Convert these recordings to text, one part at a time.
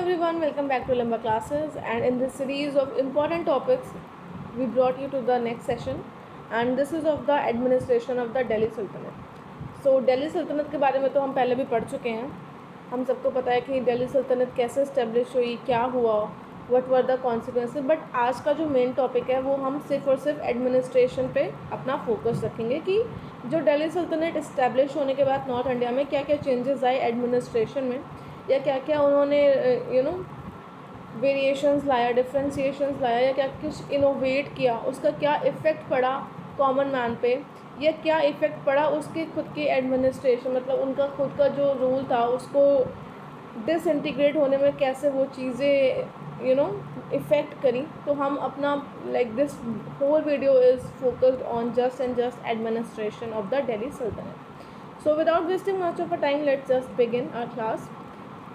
everyone, welcome back to Limba classes. And in this series of important topics, we brought you to the next session, and this is of the administration of the Delhi Sultanate. So Delhi Sultanate के बारे में तो हम पहले भी पढ़ चुके हैं. हम सबको पता है कि दिल्ली सल्तनत कैसे इस्टेब्लिश हुई, क्या हुआ, what were the consequences. But आज का जो मेन टॉपिक है वो हम सिर्फ और सिर्फ एडमिनिस्ट्रेशन पे अपना फोकस रखेंगे कि जो दिल्ली सल्तनत इस्टेब्लिश होने के बाद नॉर्थ इंडिया में क्या क्या चेंजेस आए एडमिनिस्ट्रेशन में, या क्या क्या उन्होंने वेरिएशंस लाया, डिफ्रेंशिएशंस लाया, या क्या कुछ इनोवेट किया, उसका क्या इफ़ेक्ट पड़ा कॉमन मैन पे, या क्या इफ़ेक्ट पड़ा उसके खुद के एडमिनिस्ट्रेशन, मतलब उनका खुद का जो रूल था उसको डिसइंटीग्रेट होने में कैसे वो चीज़ें इफ़ेक्ट करी. तो हम अपना this whole video is focused on just and just administration of the Delhi सल्तनत. So without wasting much of a time let's just begin our class.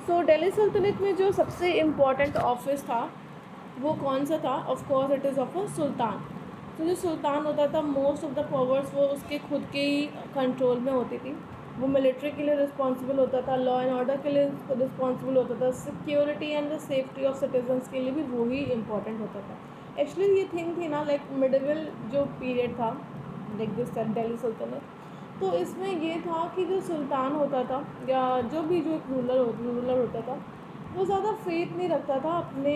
So Delhi सल्तनत में जो सबसे इम्पॉर्टेंट ऑफिस था वो कौन सा था? Of course it is of a sultan. तो जो सुल्तान होता था, मोस्ट ऑफ द पावर्स वो उसके खुद के ही कंट्रोल में होती थी. वो मिलिट्री के लिए रिस्पॉन्सिबल होता था, लॉ एंड ऑर्डर के लिए रिस्पॉन्सिबल होता था, security and the safety of citizens के लिए भी वही इंपॉर्टेंट होता था. एक्चुअली ये थिंग थी ना, मिडिवल जो पीरियड था दिस दिल्ली सल्तनत, तो इसमें ये था कि जो सुल्तान होता था या जो भी जो रूलर होता था वो ज़्यादा फेथ नहीं रखता था अपने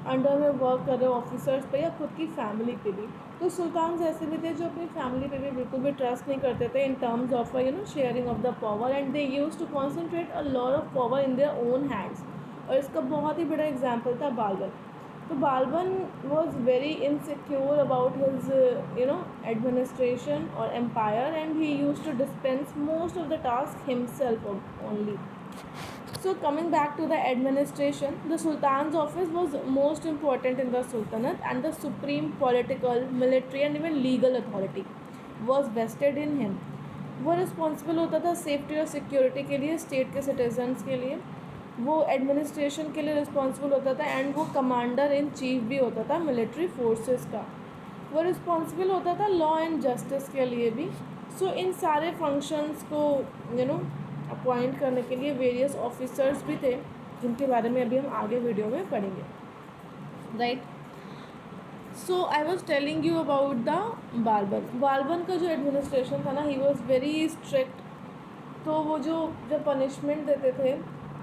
अंडर में वर्क कर रहे ऑफिसर्स पे या खुद की फैमिली पे भी. तो सुल्तान ऐसे भी थे जो अपनी फैमिली पे भी बिल्कुल भी ट्रस्ट नहीं करते थे in terms of sharing of the power, and they use to concentrate a lot of power in their own hands. और इसका बहुत ही बड़ा एग्जाम्पल था बालबन. तो Balban was very insecure about his administration और empire, and he use to dispense most of the task himself only. So coming back to the administration, the Sultan's office was most important in the Sultanate, and the supreme political, military and even legal authority was vested in him. वो responsible होता था safety और security के लिए, state के citizens के लिए. वो एडमिनिस्ट्रेशन के लिए रिस्पॉन्सिबल होता था, एंड वो कमांडर इन चीफ भी होता था मिलिट्री फोर्सेस का. वो रिस्पॉन्सिबल होता था लॉ एंड जस्टिस के लिए भी. सो इन सारे फंक्शंस को अपॉइंट करने के लिए वेरियस ऑफिसर्स भी थे, जिनके बारे में अभी हम आगे वीडियो में पढ़ेंगे, right. So I was telling you about the Balban का जो एडमिनिस्ट्रेशन था ना, ही वॉज वेरी स्ट्रिक्ट. तो वो जब पनिशमेंट देते थे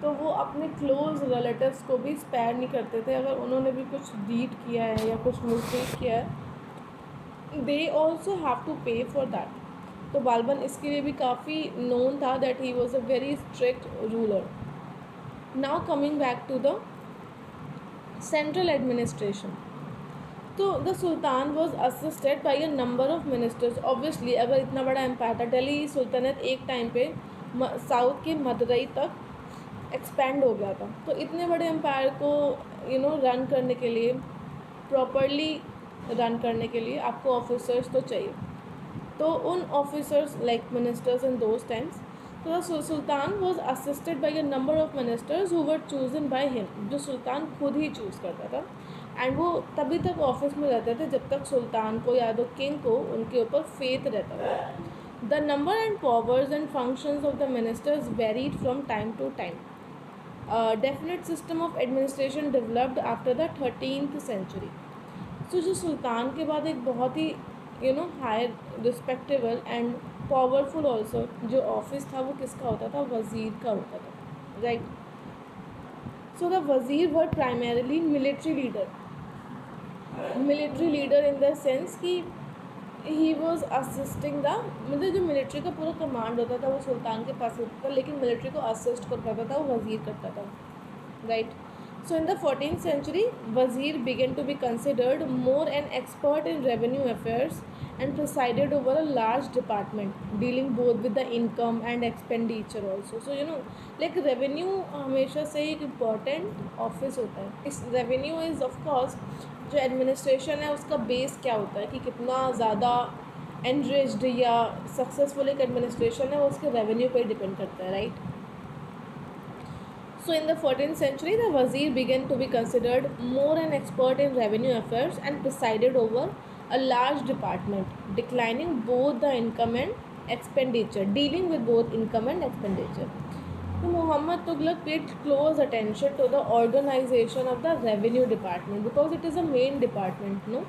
तो वो अपने क्लोज रिलेटिव्स को भी स्पेयर नहीं करते थे. अगर उन्होंने भी कुछ डीड किया है या कुछ मिसटेक किया है, they also have to pay for that. तो बालबन इसके लिए भी काफ़ी नोन था that he was a very strict ruler. Now coming back to the central administration. तो the sultan was assisted by a number of ministers. Obviously अगर इतना बड़ा एम्पायर था, दिल्ली सुल्तानत एक टाइम पे साउथ के मदुरई तक एक्सपेंड हो गया था. तो इतने बड़े एम्पायर को रन करने के लिए, प्रॉपरली रन करने के लिए आपको ऑफिसर्स तो चाहिए. तो उन officers like ministers in those times, तो the sultan was assisted by a number of ministers who were chosen by him. जो सुल्तान खुद ही चूज़ करता था, एंड वो तभी तक ऑफिस में रहते थे जब तक सुल्तान को या तो किंग को उनके ऊपर फेथ रहता था. The number and powers and functions of the ministers varied from time to time. Definite system of administration developed after the 13th century. तो जो सुल्तान के बाद एक बहुत ही higher respectable and powerful also जो ऑफिस था वो किसका होता था? वज़ीर का होता था, right. So the wazir were primarily military leader in the sense कि ही वॉज असिस्टिंग द, मतलब जो मिलिट्री का पूरा कमांड होता था वो सुल्तान के पास होता था, लेकिन मिलिट्री को असिस्ट कर पाता था वो वज़ीर करता था, right. So in the 14th century, Wazir began to be considered more an expert in revenue affairs and presided over a large department dealing both with the income and expenditure also. So like revenue हमेशा से एक important office होता है. इस revenue is of course जो administration है उसका base क्या होता है कि कितना ज़्यादा enriched या successful एक administration है वो उसके revenue पर depend करता है, right. So in the 14th century, the Wazir began to be considered more an expert in revenue affairs and presided over a large department, declining both the income and expenditure, dealing with both income and expenditure. तो Mohammad Tughlaq paid close attention to the organization of the revenue department because it is a main department, no?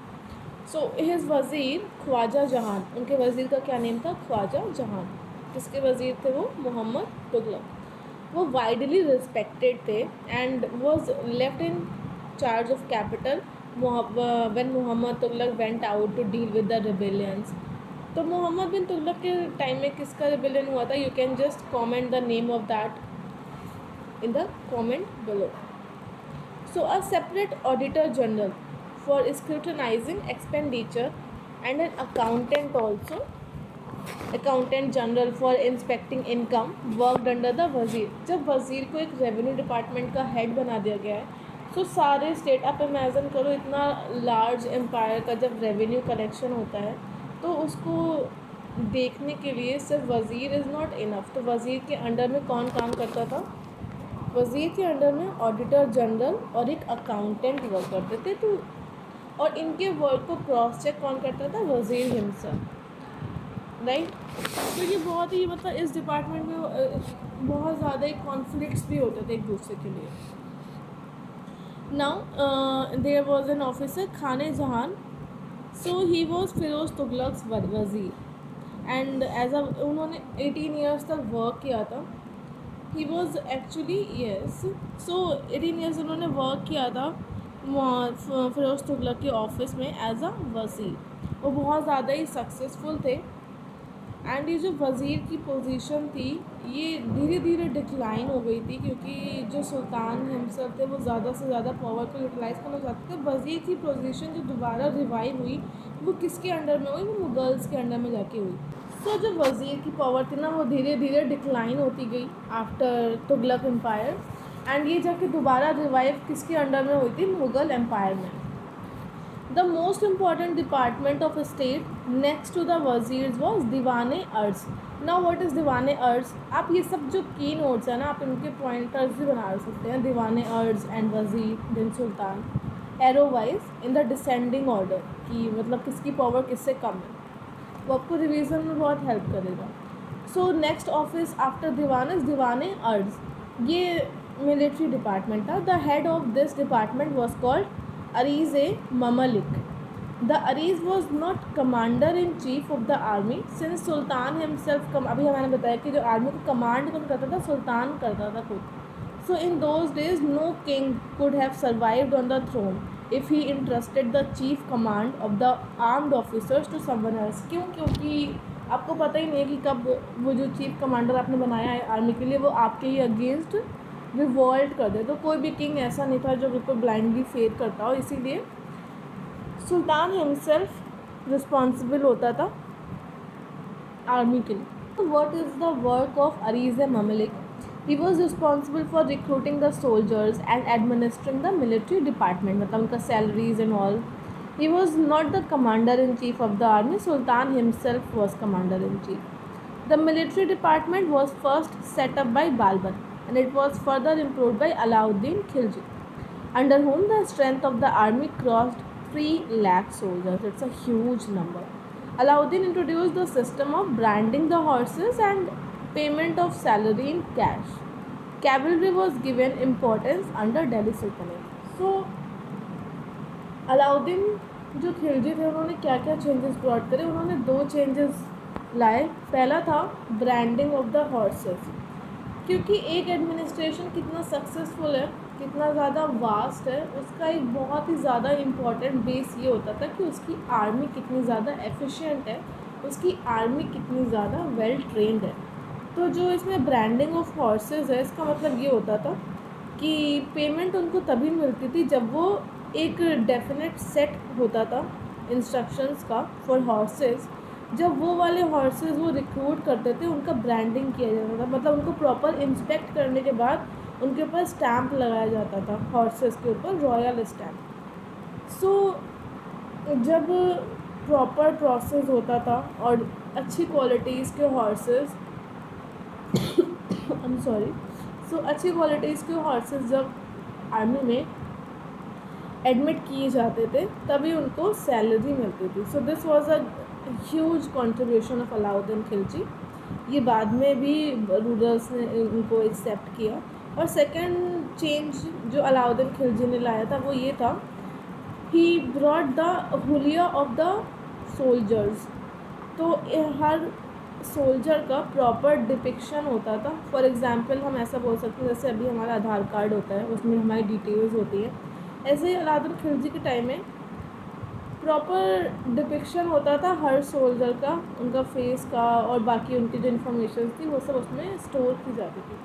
So his वज़ीर ख्वाजा जहान, उनके वज़ीर का क्या name था? ख्वाजा जहान। किसके वज़ीर थे वो? मोहम्मद तुगलक। वो वाइडली रिस्पेक्टेड थे and was left in charge of capital when Mohammad Tughlaq went out to deal with the rebellions। तो मोहम्मद बिन तुगलक के टाइम में किसका रिबेलियन हुआ था? You can just comment the name of that in the comment below. So a separate auditor general for scrutinising expenditure and an accountant also, accountant general for inspecting income worked under the वज़ीर। जब वज़ीर को एक revenue department का head बना दिया गया है तो सारे स्टेट, आप इमेजिन करो इतना लार्ज एम्पायर का जब रेवेन्यू कलेक्शन होता है तो उसको देखने के लिए सिर्फ वज़ीर इज़ नॉट इनफ। तो वज़ीर के अंडर में कौन काम करता था? वज़ीर के अंडर में ऑडिटर जनरल और एक अकाउंटेंट वर्क करते थे। तो और इनके वर्क को क्रॉस चेक कौन करता था? वज़ीर हिमसेल्फ, राइट। तो ये बहुत ही मतलब इस डिपार्टमेंट में बहुत ज़्यादा कॉन्फ्लिक्ट्स भी होते थे एक दूसरे के लिए। Now there was an officer Khane Jahan, so he was Firoz Tughlaq's wazir and as a उन्होंने 18 ईयर्स तक वर्क किया था। He was actually yes, so 18 years उन्होंने वर्क किया था फिरोज़ तुगलक के ऑफिस में एज अ वज़ीर। वो बहुत ज़्यादा ही सक्सेसफुल थे एंड ये जो वज़ीर की पोजीशन थी ये धीरे धीरे डिक्लाइन हो गई थी क्योंकि जो सुल्तान हिमसेल्फ थे वो ज़्यादा से ज़्यादा पावर को यूटिलाइज़ करना चाहते थे। वज़ीर की पोजीशन जो दोबारा रिवाइव हुई वो किसके अंडर में हुई? वो मुगल्स के अंडर में जाके हुई। सो जो वज़ीर की पावर थी ना वो धीरे धीरे डिक्लाइन होती गई आफ्टर तुगलक एम्पायर एंड ये जाके दोबारा रिवाइव किसके अंडर में हुई थी? मुग़ल एम्पायर में। The most important department of state next to the wazirs was दीवाने अर्ज। Now what is दीवाने अर्ज? आप ये सब जो की नोट्स हैं ना आप इनके पॉइंटर्स भी बना सकते हैं। दीवाने अर्ज and wazir then sultan arrow wise in the descending order कि मतलब किसकी पावर किससे कम है, वो आपको रिवीजन में बहुत हेल्प करेगा। So next office after diwan is Diwan-e Arz. ये मिलिट्री डिपार्टमेंट था। The head of this department was called Ariz i Mamalik. The Ariz was not commander in chief of the army since sultan himself अभी मैंने बताया कि जो आर्मी को कमांड कौन करता था? सुल्तान करता था खुद। So in those days no king could have survived on the throne if he interested the chief command of the armed officers to someone else. क्यों? क्योंकि आपको पता ही नहीं है कि कब वो जो चीफ कमांडर आपने बनाया है आर्मी के लिए वो आपके ही अगेंस्ट रिवॉल्ट कर दे। तो कोई भी किंग ऐसा नहीं था जो बिल्कुल ब्लाइंडली फेथ करता हो, इसीलिए सुल्तान हिमसेल्फ रिस्पॉन्सिबल होता था आर्मी के लिए। What is the work of Ariz i Mamalik? He was responsible for recruiting the soldiers and administering the military department, मतलब उनका salaries and all. He was not the commander in chief of the army, sultan himself was commander in chief. The military department was first set up by Balban and it was further improved by Alauddin Khilji, under whom the strength of the army crossed 3 lakh soldiers. It's a huge number. Alauddin introduced the system of branding the horses and payment of salary in cash. Cavalry was given importance under Delhi Sultanate. So Alauddin जो खिलजी थे उन्होंने क्या क्या changes brought करे? उन्होंने 2 changes लाए। पहला था ब्रांडिंग ऑफ द हॉर्सेस, क्योंकि एक एडमिनिस्ट्रेशन कितना सक्सेसफुल है, कितना ज़्यादा वास्ट है, उसका एक बहुत ही ज़्यादा इम्पॉर्टेंट बेस ये होता था कि उसकी आर्मी कितनी ज़्यादा एफिशिएंट है, उसकी आर्मी कितनी ज़्यादा वेल ट्रेंड है। तो जो इसमें ब्रांडिंग ऑफ हॉर्सेस है इसका मतलब ये होता था कि पेमेंट उनको तभी मिलती थी जब वो एक डेफिनेट सेट होता था इंस्ट्रक्शंस का फॉर हॉर्सेस। जब वो वाले हॉर्सेस वो रिक्रूट करते थे उनका ब्रांडिंग किया जाता था, मतलब उनको प्रॉपर इंस्पेक्ट करने के बाद उनके ऊपर स्टैम्प लगाया जाता था, हॉर्सेस के ऊपर रॉयल स्टैम्प। सो जब प्रॉपर प्रोसेस होता था और अच्छी क्वालिटीज़ के हॉर्सेस आई एम सॉरी अच्छी क्वालिटीज़ के हॉर्सेस जब आर्मी में एडमिट किए जाते थे तभी उनको सैलरी मिलती थी। So this was a huge contribution of Alauddin Khilji. ये बाद में भी रूलर्स ने उनको एक्सेप्ट किया। और सेकंड चेंज जो अलाउद्दीन खिलजी ने लाया था वो ये था, ही ब्रॉट द हुलिया ऑफ द सोल्जर्स। तो हर सोल्जर का प्रॉपर डिपिक्शन होता था। फॉर एग्जांपल हम ऐसा बोल सकते हैं जैसे अभी हमारा आधार कार्ड होता है, उसमें हमारी डिटेल्स होती है, ऐसे ही अलाउद्दीन खिलजी के टाइम में प्रॉपर डिपिक्शन होता था हर सोल्जर का, उनका फेस का और बाकी उनकी जो इन्फॉर्मेशन थी वो सब उसमें स्टोर की जाती थी।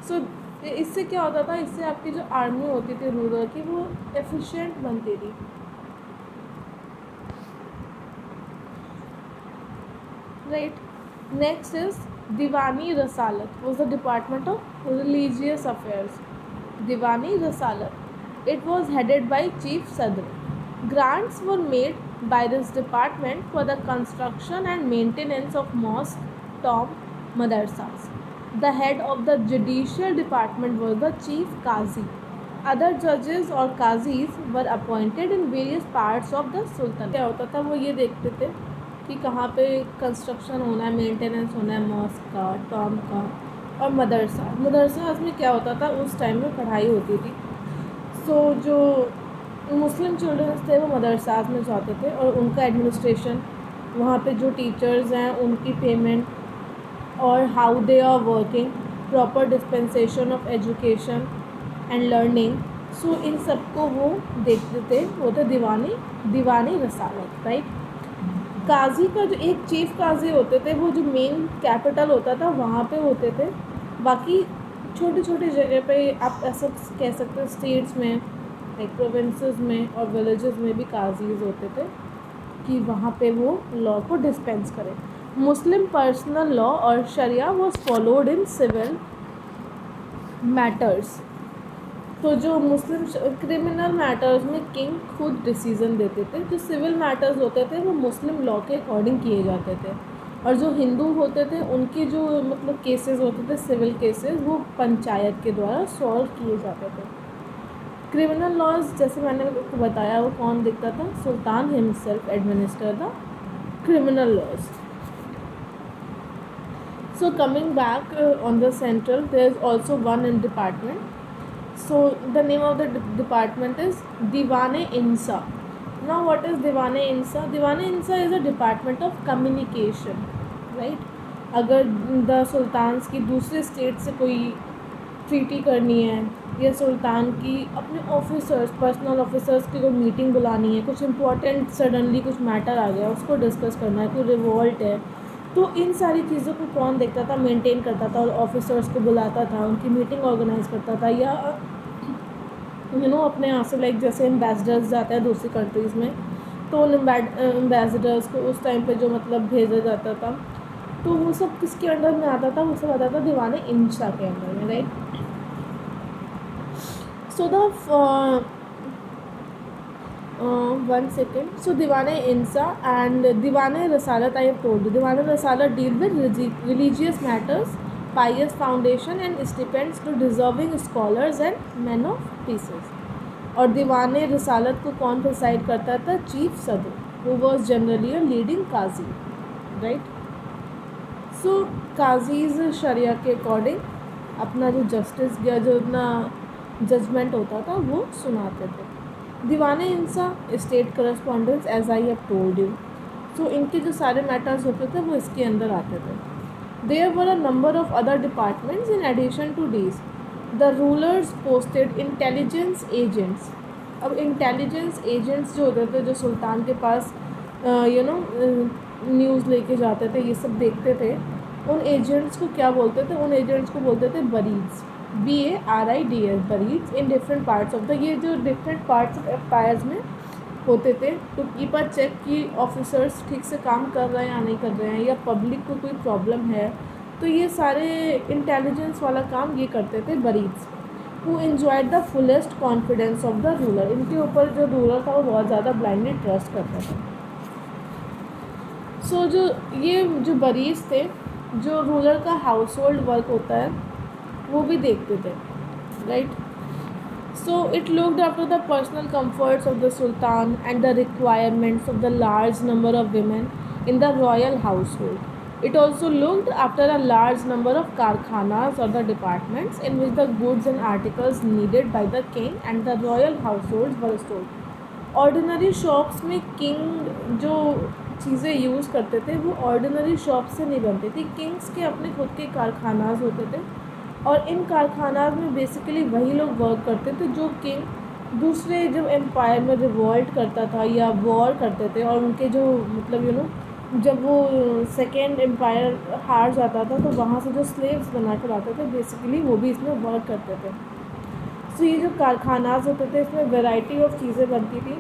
सो इससे क्या होता था, इससे आपकी जो आर्मी होती थी रूलर की वो एफिशिएंट बनती थी। Right, next is Diwan-i Risalat was the department of religious affairs. Diwani Rasalat, it was headed by Chief Sadr. Grants were made by this department for the construction and maintenance of mosques, tombs, madrasas. The head of the judicial department was the chief qazi. Other judges or qazis were appointed in various parts of the sultanate. क्या होता था, वो ये देखते थे कि कहाँ पे कंस्ट्रक्शन होना है, मेंटेनेंस होना है मॉस्क का, टॉम का और मदरसा में क्या होता था उस टाइम में पढ़ाई होती थी। सो जो मुस्लिम चिल्ड्रंस थे वो मदरसाज में जाते थे और उनका एडमिनिस्ट्रेशन, वहाँ पे जो टीचर्स हैं उनकी पेमेंट और how they are working, proper dispensation of education and learning, so इन सबको वो देखते थे। वो थे दीवानी रसालत। राइट, काजी का जो एक चीफ काजी होते थे वो जो मेन कैपिटल होता था वहाँ पे होते थे। बाकी छोटी छोटी जगह पे आप ऐसा कह सकते हो स्टेट्स में, लाइक प्रोविंसेस में और विलेजेस में भी काजीज होते थे कि वहाँ पे वो लॉ को डिस्पेंस करें। मुस्लिम पर्सनल लॉ और sharia was followed in civil matters. तो जो मुस्लिम क्रिमिनल मैटर्स में किंग खुद डिसीज़न देते थे, जो सिविल मैटर्स होते थे वो मुस्लिम लॉ के अकॉर्डिंग किए जाते थे, और जो हिंदू होते थे उनके जो मतलब केसेस होते थे सिविल केसेस वो पंचायत के द्वारा सॉल्व किए जाते थे। क्रिमिनल लॉज जैसे मैंने आपको बताया वो कौन देखता था, sultan himself administer the criminal laws. So coming back on the central, there is also one in department. So the name of the department is Diwan-e-Insa. Now what is Diwan-e-Insa? Diwan-e-Insa is a department of communication, right? अगर the sultans की दूसरे state से कोई treaty करनी है या सुल्तान की अपने ऑफिसर्स, पर्सनल ऑफिसर्स की कोई मीटिंग बुलानी है, कुछ इम्पोर्टेंट सडनली कुछ मैटर आ गया उसको डिस्कस करना है, कोई रिवॉल्ट है, तो इन सारी चीज़ों को कौन देखता था, मेंटेन करता था और ऑफिसर्स को बुलाता था, उनकी मीटिंग ऑर्गेनाइज करता था, या अपने यहाँ से लाइक जैसे एम्बेसडर्स जाते हैं दूसरी कंट्रीज़ में तो उन एम्बेसडर्स को उस टाइम पे जो मतलब भेजा जाता था तो वो सब किसके अंडर में आता था, वो सब आता था दीवान-ए-इंसा के अंडर में। Right, so the one second. So Diwan-e-Insa and Diwan-e-Risalat, I have told you. Diwan-e-Risalat deal with religious matters, pious foundation and stipends to deserving scholars and men of pieces. और दीवान-ए-रिसालत को कौन प्रिसाइड करता था, chief सदर, who was generally a leading qazi. Right, so qazis शरिया के according अपना जो जस्टिस या जो अपना जजमेंट होता था वो सुनाते थे। Diwan-i-Insha state correspondence as I have told you. So इनके जो सारे मैटर्स होते थे वो इसके अंदर आते थे। There were a number of other departments in addition to these. The rulers posted intelligence agents. अब इंटेलिजेंस एजेंट्स जो होते थे, जो सुल्तान के पास न्यूज़ लेके जाते थे, ये सब देखते थे, उन एजेंट्स को क्या बोलते थे, उन एजेंट्स को बोलते थे barids, BARIDS, barids in different parts of the, ये जो डिफरेंट पार्ट्स ऑफ एम्पायर्स में होते थे टू कीप अ चेक कि ऑफिसर्स ठीक से काम कर रहे हैं या नहीं कर रहे हैं, या पब्लिक को कोई प्रॉब्लम है, तो ये सारे इंटेलिजेंस वाला काम ये करते थे barids. Who enjoyed the fullest confidence of the ruler. इनके ऊपर जो रूलर था वो बहुत ज़्यादा ब्लाइंडली ट्रस्ट करता था। सो जो बरीड्स थे, जो रूलर का हाउस होल्ड वर्क होता है वो भी देखते थे। Right, so it looked after the personal comforts of the sultan and the requirements of the large number of women in the royal household. It also looked after a large number of karkhanas or the departments in which the goods and articles needed by the king and the royal households were stored. Ordinary shops में king जो चीज़ें use करते थे वो ordinary shop से नहीं बनती थी. किंग्स के अपने खुद के कारखानाज होते थे और इन कारखानाज में बेसिकली वही लोग वर्क करते थे जो किंग दूसरे जब एम्पायर में रिवॉल्ट करता था या वॉर करते थे और उनके जो मतलब जब वो सेकेंड एम्पायर हार जाता था तो वहाँ से जो स्लेव्स बना कर लाते थे बेसिकली वो भी इसमें वर्क करते थे. सो ये जो कारखानाज होते थे इसमें वैरायटी ऑफ चीज़ें बनती थी.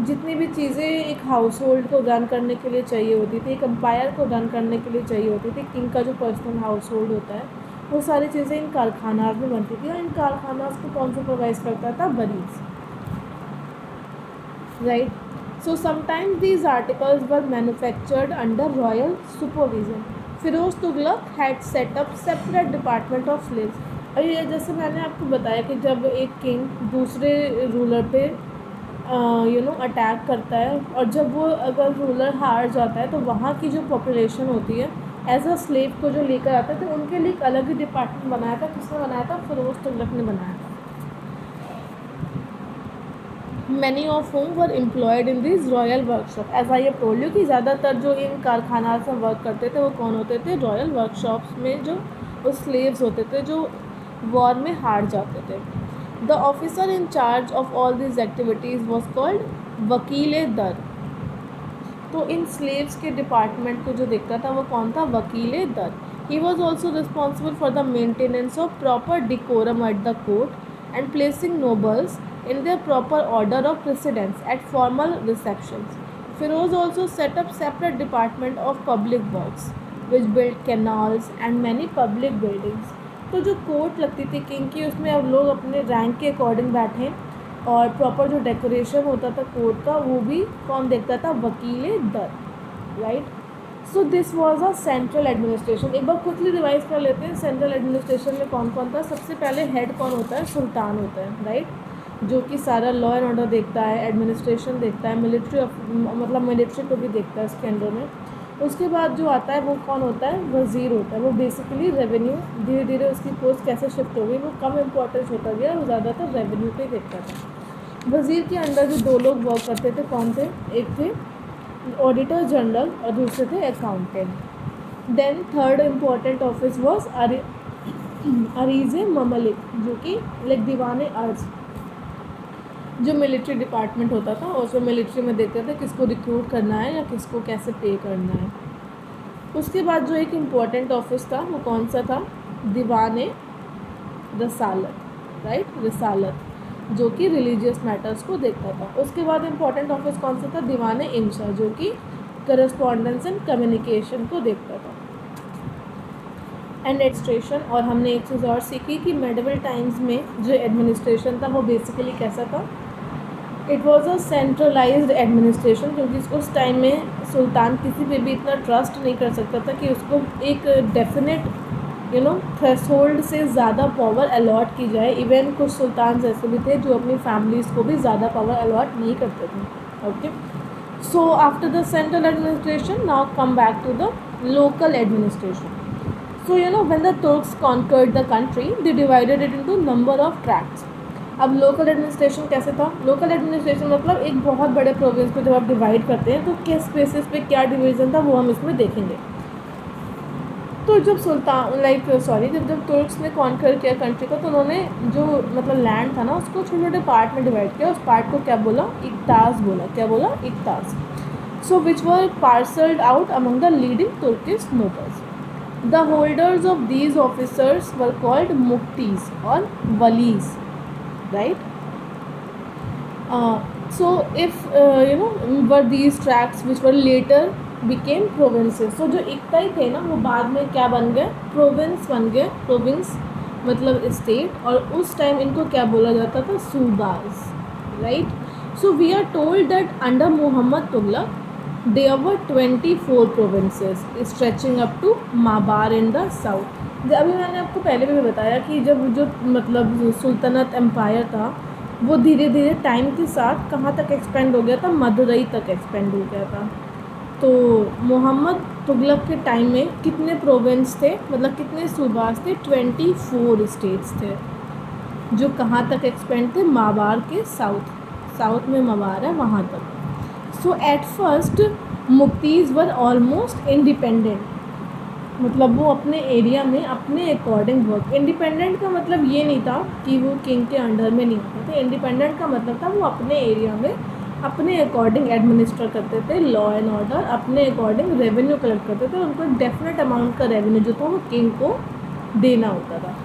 जितनी भी चीज़ें एक हाउस होल्ड को रन करने के लिए चाहिए होती थी, एक एम्पायर को रन करने के लिए चाहिए होती थी, किंग का जो पर्सनल हाउस होल्ड होता है वो सारी चीज़ें इन कारखानाज में बनती थी. और इन कारखानाज को कौन सुपरवाइज करता था? बरीज, right. So sometimes these articles were manufactured under royal supervision. Firoz Tughlaq had set up separate department of slaves. और ये जैसे मैंने आपको बताया कि जब एक किंग दूसरे रूलर पे अटैक करता है और जब वो अगर रूलर हार जाता है तो वहाँ की जो पॉपुलेशन होती है एज अ स्लेव को जो लेकर आते थे उनके लिए एक अलग ही डिपार्टमेंट बनाया था. किसने बनाया था? फिरोज तुगलक ने बनाया था. Many of whom were employed in these royal workshop. As I have told you कि ज़्यादातर जो इन कारखाना में वर्क करते थे वो कौन होते थे? रॉयल वर्कशॉप्स में जो वो स्लेव्स होते थे जो वॉर में हार जाते थे. The officer in charge of all this activities was called वकील दर. तो इन स्लेव्स के डिपार्टमेंट को जो देखता था वो कौन था? Wakil dar. He was also responsible for the maintenance of proper decorum at the court and placing nobles in their proper order of precedence at formal receptions. Firoz also set up separate department of public works, which built canals and many public buildings. तो जो court लगती थी king की उसमें अब लोग अपने rank के अकॉर्डिंग बैठे और प्रॉपर जो डेकोरेशन होता था कोर्ट का वो भी कौन देखता था? Wakil dar, right. So this was a central administration. एक बार क्विकली रिवाइज कर लेते हैं सेंट्रल एडमिनिस्ट्रेशन में कौन कौन था. सबसे पहले हेड कौन होता है? सुल्तान होता है, राइट, जो कि सारा लॉ एंड ऑर्डर देखता है, एडमिनिस्ट्रेशन देखता है, मिलिट्री को भी देखता है इसके अंडर में. उसके बाद जो आता है वो कौन होता है? वज़ीर होता है. वो बेसिकली रेवेन्यू, धीरे धीरे उसकी पोस्ट कैसे शिफ्ट हो गई वो कम इम्पोर्टेंस होता गया, वो ज़्यादातर रेवेन्यू पे देखता था. वज़ीर के अंडर जो दो लोग वर्क करते थे कौन थे? एक थे ऑडिटर जनरल और दूसरे थे accountant. Then third important office was Ariz Mamalik, जो कि लाइक दीवान अर्ज, जो मिलिट्री डिपार्टमेंट होता था और उसमें मिलिट्री में देखते थे किसको रिक्रूट करना है या किसको कैसे पे करना है. उसके बाद जो एक इम्पॉर्टेंट ऑफिस था वो कौन सा था? दीवान रसालत, राइट, रिसालत, जो कि रिलीजियस मैटर्स को देखता था. उसके बाद इम्पॉर्टेंट ऑफिस कौन सा था? दीवान इंशा, जो कि करस्पॉन्डेंस एंड कम्युनिकेशन को देखता था. एडमिनिस्ट्रेशन. और हमने एक चीज़ और सीखी कि मेडिवल टाइम्स में जो एडमिनिस्ट्रेशन था वो बेसिकली कैसा था? It was a centralised administration, क्योंकि उस टाइम में सुल्तान किसी पे भी इतना ट्रस्ट नहीं कर सकता था कि उसको एक डेफिनेट थ्रेशोल्ड से ज़्यादा पावर अलॉट की जाए. इवन कुछ सुल्तान ऐसे भी थे जो अपनी फैमिलीज़ को भी ज़्यादा पावर अलॉट नहीं करते थे. Okay, so after the central administration now come back to the local administration. So when the Turks conquered the country, they divided it into number of tracts. अब लोकल एडमिनिस्ट्रेशन कैसे था? Local administration मतलब एक बहुत बड़े province को जब आप डिवाइड करते हैं तो किस बेसिस पे क्या डिवीज़न था वो हम इसमें देखेंगे. तो जब जब तुर्क्स ने कॉन्कर किया कंट्री को तो उन्होंने जो लैंड था ना उसको छोटे छोटे पार्ट में डिवाइड किया. उस पार्ट को क्या बोला? इक्तास बोला. क्या बोला? Iqtas. So which were parcelled out among the leading Turkish nobles. The holders of these officers were called muftis or walis, right? So if were these tracts which were later became provinces. So जो इक्ताई थे ना वो बाद में क्या बन गए? Province बन गए. प्रोविंस मतलब स्टेट. और उस टाइम इनको क्या बोला जाता था? Subas, right. So we are told that under Mohammad Tughlaq there were 24 provinces stretching up to Mabar in the south. अभी मैंने आपको पहले भी बताया कि जब जो सुल्तनत एम्पायर था वो धीरे धीरे टाइम के साथ कहाँ तक एक्सपेंड हो गया था? मदुरई तक एक्सपेंड हो गया था. तो मोहम्मद तुगलक के टाइम में कितने प्रोविंस थे, मतलब कितने सूबास थे? 24 स्टेट्स थे, जो कहाँ तक एक्सपेंड थे? मावार के साउथ में मावार है वहाँ तक। So at first muqtis were almost independent, मतलब वो अपने एरिया में अपने अकॉर्डिंग वर्क। इंडिपेंडेंट का मतलब ये नहीं था कि वो किंग के अंडर में नहीं होते थे। इंडिपेंडेंट का मतलब था वो अपने एरिया में अपने अकॉर्डिंग एडमिनिस्टर करते थे, लॉ एंड ऑर्डर, अपने अकॉर्डिंग रेवेन्यू कलेक्ट करते थे। उनको डेफिनेट अमाउंट का रेवेन्यू जो था वो किंग को देना होता था।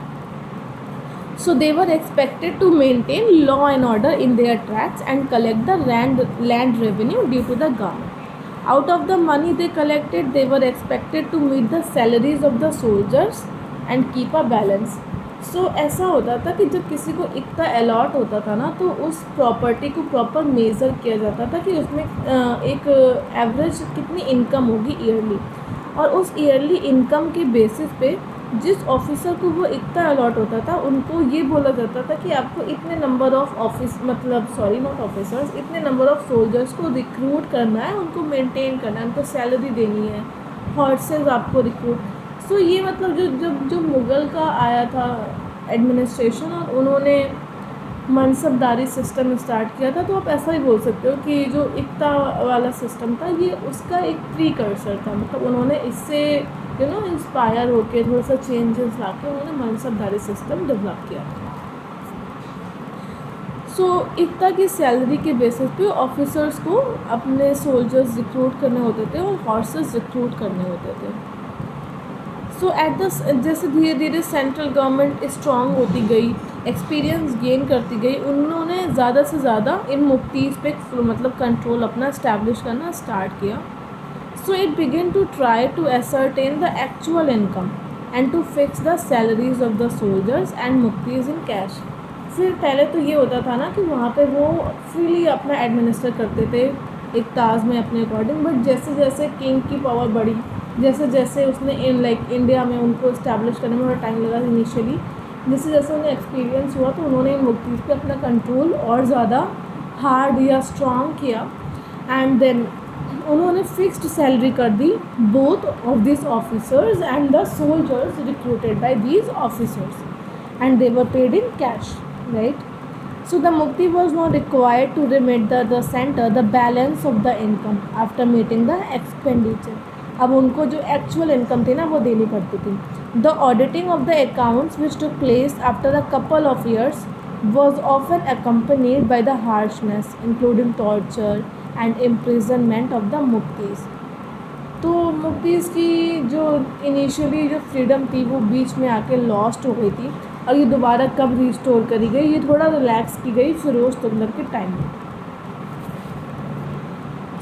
So they were expected to maintain law and order in their tracts and collect the land revenue due to the government. Out of the money they collected, they were expected to meet the salaries of the soldiers and keep a balance. So ऐसा होता था कि जब किसी को इतना allot होता था ना, तो उस प्रॉपर्टी को प्रॉपर मेज़र किया जाता था कि उसमें एक एवरेज कितनी इनकम होगी ईयरली, और उस ईयरली इनकम के बेसिस पे जिस ऑफिसर को वो इतना अलॉट होता था, उनको ये बोला जाता था कि आपको इतने नंबर ऑफ इतने नंबर ऑफ सोल्जर्स को रिक्रूट करना है, उनको मेंटेन करना है, उनको सैलरी देनी है, हॉर्सेस आपको रिक्रूट। सो ये मतलब जो मुग़ल का आया था एडमिनिस्ट्रेशन, और उन्होंने मनसबदारी सिस्टम स्टार्ट किया था, तो आप ऐसा ही बोल सकते हो कि जो इक्ता वाला सिस्टम था ये उसका एक प्रीकर्सर था। मतलब उन्होंने इससे इंस्पायर होकर थोड़ा सा चेंजेस ला के उन्होंने मनसबदारी सिस्टम डेवलप किया। सो इक्ता की सैलरी के बेसिस पे ऑफिसर्स को अपने सोल्जर्स रिक्रूट करने होते थे और हॉर्सेस रिक्रूट करने होते थे। सो जैसे धीरे धीरे सेंट्रल गवर्नमेंट स्ट्रॉन्ग होती गई, एक्सपीरियंस गेन करती गई, उन्होंने ज़्यादा से ज़्यादा इन मुफ्तीज़ पे मतलब कंट्रोल अपना इस्टेब्लिश करना स्टार्ट किया। So it begin to try to ascertain the actual income and to fix the salaries of the soldiers and muftis in cash. फिर पहले तो ये होता था ना कि वहाँ पे वो फ्रीली अपना एडमिनिस्टर करते थे एक ताज में अपने अकॉर्डिंग, बट जैसे जैसे किंग की पावर बढ़ी, जैसे जैसे उसने इंडिया में उनको इस्टेब्लिश करने में थोड़ा टाइम लगा इनिशियली, जैसे जैसे उन्हें एक्सपीरियंस हुआ, तो उन्होंने इन मुफ्तीज़ पे अपना कंट्रोल और ज़्यादा हार्ड या स्ट्रॉन्ग किया। एंड देन उन्होंने फिक्स्ड सैलरी कर दी both of this officers and the soldiers recruited bye these officers, and they were paid in cash, right. So the mufti was not required to remit the center the balance of the income after meeting the expenditure. अब उनको जो actual income थी ना वो देनी पड़ती थी। The auditing of the accounts which took place after the couple of years was often accompanied by the harshness including torture and imprisonment of the muftis. तो मुफ्तीज़ की जो इनिशियली जो फ्रीडम थी वो बीच में आके लॉस्ट हो गई थी, और ये दोबारा कब रिस्टोर करी गई, ये थोड़ा रिलैक्स की गई फिरोज़ तुगलक के टाइम में।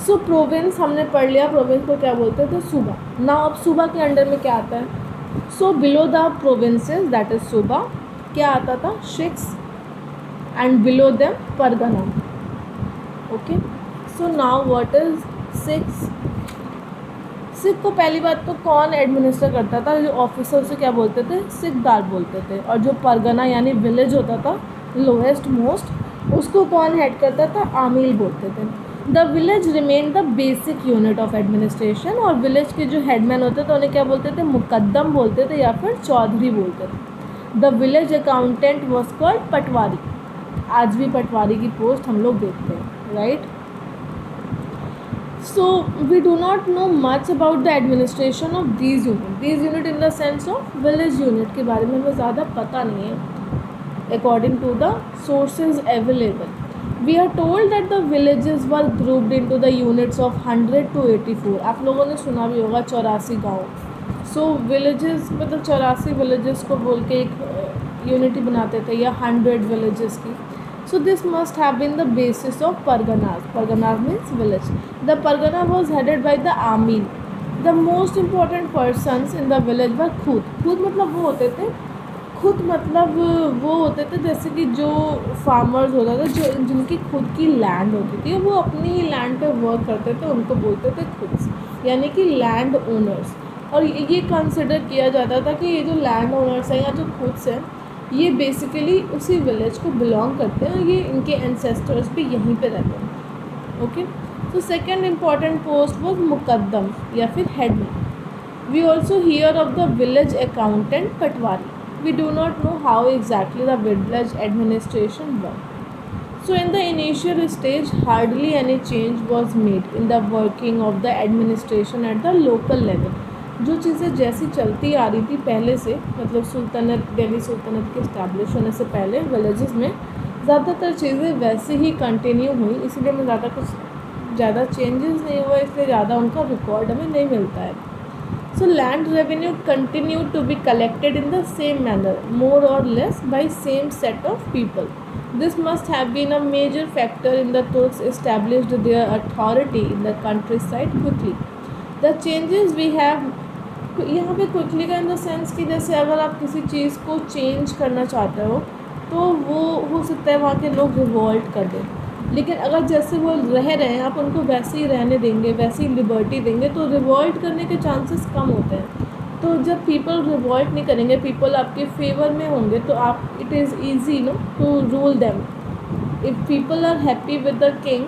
सो प्रोविंस हमने पढ़ लिया, प्रोविंस को क्या बोलते थे? सूबा। ना अब सूबा के अंडर में क्या आता है? So below the provinces that is सूबा क्या आता था? Six, and below them Pargana. Okay, so now what is six? Sikh को पहली बात तो कौन एडमिनिस्टर करता था? जो ऑफिसर से क्या बोलते थे? सिखदार बोलते थे। और जो परगना यानी विलेज होता था लोएस्ट मोस्ट, उसको कौन हेड करता था? आमिल बोलते थे। The village remain the basic unit of administration, और विलेज के जो हेडमैन होते थे उन्हें क्या बोलते थे? मुकद्दम बोलते थे या फिर चौधरी बोलते थे। The village accountant was called patwari. आज भी पटवारी की पोस्ट हम लोग देखते हैं, right. So we do not know much about the administration of these unit in the sense of village unit के बारे में हमें ज़्यादा पता नहीं है according to the sources available. We are told that the villages were grouped into the units of 100 to 84. आप लोगों ने सुना भी होगा 84 गाँव। So villages मतलब 84 villages को बोल के एक यूनिटी बनाते थे या 100 villages की। So this must have been the basis of parganas. Parganas means village. The pargana was headed by the amil. The most important persons in the village were khud. खुद मतलब वो होते थे, खुद मतलब वो होते थे जैसे कि जो फार्मर्स होते थे, जो जिनकी खुद की लैंड होती थी, वो अपनी ही लैंड पे वर्क करते थे, उनको बोलते थे खुद, यानी कि लैंड ओनर्स। और ये कंसिडर किया जाता था कि ये जो लैंड ओनर्स हैं या जो खुद हैं, ये बेसिकली उसी विलेज को बिलोंग करते हैं, और ये इनके एंसेस्टर्स भी यहीं पे रहते हैं। Okay, So second important post was Muqaddam या फिर headman. We also hear of the village accountant Patwari. We do not know how exactly the village administration worked. So in the initial stage, hardly any change was made in the working of the administration at the local level. जो चीज़ें जैसी चलती आ रही थी पहले से, मतलब सुल्तानत, दिल्ली सुल्तानत के इस्टेब्लिश होने से पहले विलेजेस में ज़्यादातर चीज़ें वैसे ही कंटिन्यू हुई, इसलिए मैं ज़्यादा चेंजेस नहीं हुआ, इसलिए ज़्यादा उनका रिकॉर्ड हमें नहीं मिलता है. So land revenue continued to be collected in the same manner, more or less by same set of people. This must have been a major factor in the Turks established their authority in the countryside quickly. The changes we have यहाँ पे quickly का इन the sense कि जैसे अगर आप किसी चीज़ को change करना चाहते हो तो वो हो सकता है वहाँ के लोग रिवॉल्ट कर दें, लेकिन अगर जैसे वो रह रहे हैं आप उनको वैसे ही रहने देंगे, वैसे ही लिबर्टी देंगे, तो रिवॉल्ट करने के चांसेस कम होते हैं. तो जब पीपल रिवॉल्ट नहीं करेंगे, पीपल आपके फेवर में होंगे, तो आप it is easy no to rule them. If people are happy with the king,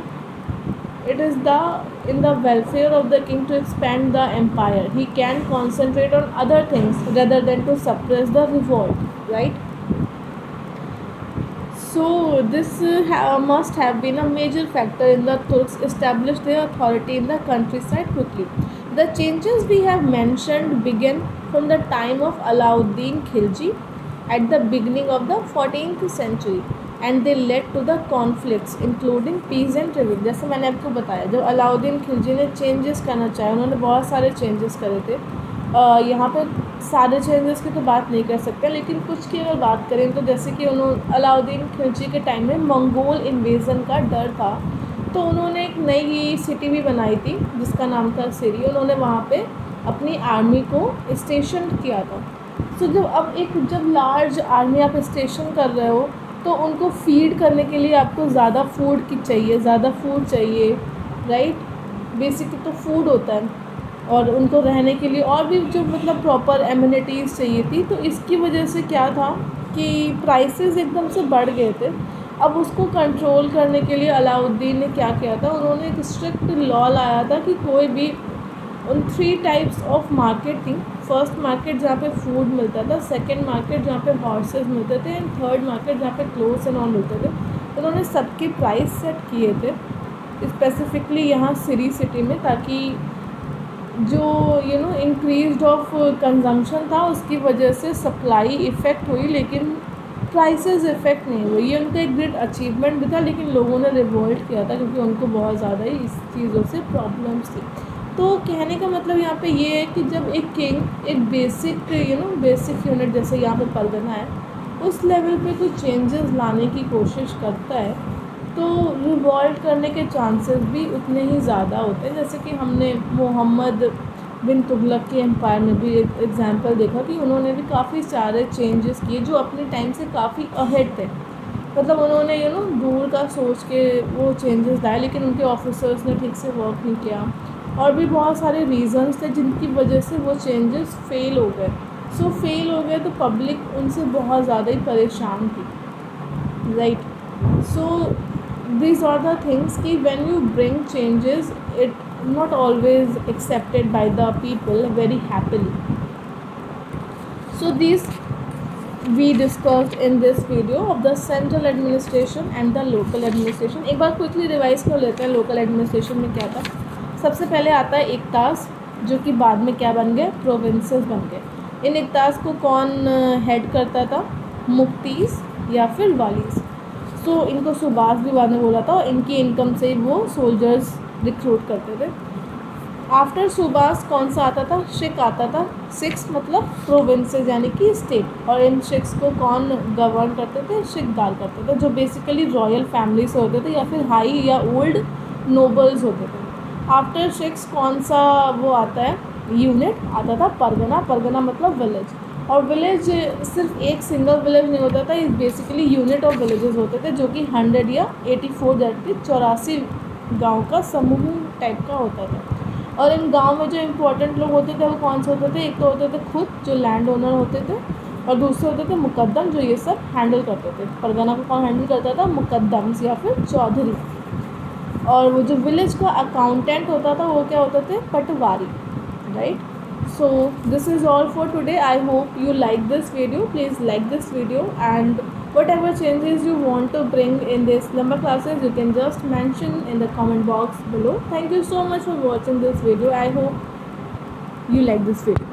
it is in the welfare of the king to expand the empire. He can concentrate on other things rather than to suppress the revolt, right? So this must have been a major factor in the Turks establish their authority in the countryside quickly. The changes we have mentioned began from the time of Alauddin Khilji at the beginning of the 14th century. And they led to the conflicts including peace and रिविल. जैसे मैंने आपको बताया, जब अलाउद्दीन खिलजी ने changes करना चाहे, उन्होंने बहुत सारे चेंजेस करे थे. यहाँ पे सारे चेंजेस की तो बात नहीं कर सकते, लेकिन कुछ की अगर बात करें तो जैसे कि अलाउद्दीन खिलजी के टाइम में मंगोल इन्वेजन का डर था, तो उन्होंने एक नई सिटी भी बनाई थी जिसका नाम था सिरी. उन्होंने वहाँ पे अपनी आर्मी को स्टेशन किया था. सो जब लार्ज आर्मी आप स्टेशन कर रहे हो तो उनको फीड करने के लिए आपको ज़्यादा फूड चाहिए, राइट. बेसिकली तो फूड होता है, और उनको रहने के लिए और भी जो मतलब प्रॉपर एमिनिटीज़ चाहिए थी. तो इसकी वजह से क्या था कि प्राइसेस एकदम से बढ़ गए थे. अब उसको कंट्रोल करने के लिए अलाउद्दीन ने क्या किया था, उन्होंने एक स्ट्रिक्ट लॉ लाया था कि कोई भी उन 3 टाइप्स ऑफ मार्केट थी. फर्स्ट मार्केट जहाँ पे फूड मिलता था, सेकंड मार्केट जहाँ पे हॉर्सेस मिलते थे, एंड थर्ड मार्केट जहाँ पे क्लोथ्स एंड ऑल मिलते थे. उन्होंने सबके प्राइस सेट किए थे स्पेसिफिकली यहाँ सिरी सिटी में, ताकि जो इंक्रीज ऑफ कंजम्पशन था उसकी वजह से सप्लाई इफ़ेक्ट हुई, लेकिन प्राइसेस इफ़ेक्ट नहीं हुई. ये उनका एक ग्रेट अचीवमेंट भी था, लेकिन लोगों ने रिवोल्ट किया था क्योंकि उनको बहुत ज़्यादा ही इस चीज़ों से प्रॉब्लम्स थी. तो कहने का मतलब यहाँ पे ये है कि जब एक किंग एक बेसिक यूनिट जैसे यहाँ पे परगना है उस लेवल पे कुछ चेंजेस लाने की कोशिश करता है, तो रिवॉल्ट करने के चांसेस भी उतने ही ज़्यादा होते हैं. जैसे कि हमने मोहम्मद बिन तुगलक के एम्पायर में भी एक एग्जांपल देखा कि उन्होंने भी काफ़ी सारे चेंजेस किए जो अपने टाइम से काफ़ी अहेड थे. मतलब उन्होंने दूर का सोच के वो चेंजेस लाए, लेकिन उनके ऑफिसर्स ने ठीक से वर्क नहीं किया, और भी बहुत सारे रीज़न्स थे जिनकी वजह से वो चेंजेस फेल हो गए. फेल हो गए तो पब्लिक उनसे बहुत ज़्यादा ही परेशान थी, right. these are the things कि when you bring changes it not always accepted by the people very happily. So these we discussed in this video of the central administration and the local administration. एक बार quickly revise कर लेते हैं local administration में क्या था. सबसे पहले आता है इक्तास, जो कि बाद में क्या बन गए, प्रोविंसेस बन गए. इन इक्तास को कौन हेड करता था, मुफ्तीस या फिर वालीस. इनको सुबास भी बाद में बोला था, और इनकी इनकम से वो सोल्जर्स रिक्रूट करते थे. आफ्टर सुबास कौन सा आता था, शिक आता था. 6 मतलब प्रोविंसेस यानी कि स्टेट, और इन शिक्स को कौन गवर्न करते थे, शिकदार करते थे, जो बेसिकली रॉयल फैमिली से होते थे या फिर हाई या ओल्ड नोबल्स होते थे. आफ्टर शिक्स कौन सा वो आता है, यूनिट आता था, परगना मतलब विलेज. और विलेज सिर्फ एक सिंगल विलेज नहीं होता था, ये बेसिकली यूनिट ऑफ विलेजेस होते थे, जो कि 100 या 84 दैट 84 गांव का समूह टाइप का होता था. और इन गांव में जो इम्पोर्टेंट लोग होते थे वो कौन से होते थे, एक तो होते थे खुद जो लैंड ओनर होते थे, और दूसरे होते थे मुकद्दम जो ये सब हैंडल करते थे. परगना को कौन हैंडल करता था, मुकद्दम्स या फिर चौधरी. और वो जो विलेज का अकाउंटेंट होता था वो क्या होते थे, पटवारी, right. So this is all for today. I hope you like this video. Please like this video, and whatever changes you want to bring in this number classes, you can just mention in the comment box below. Thank you so much for watching this video. I hope you like this video.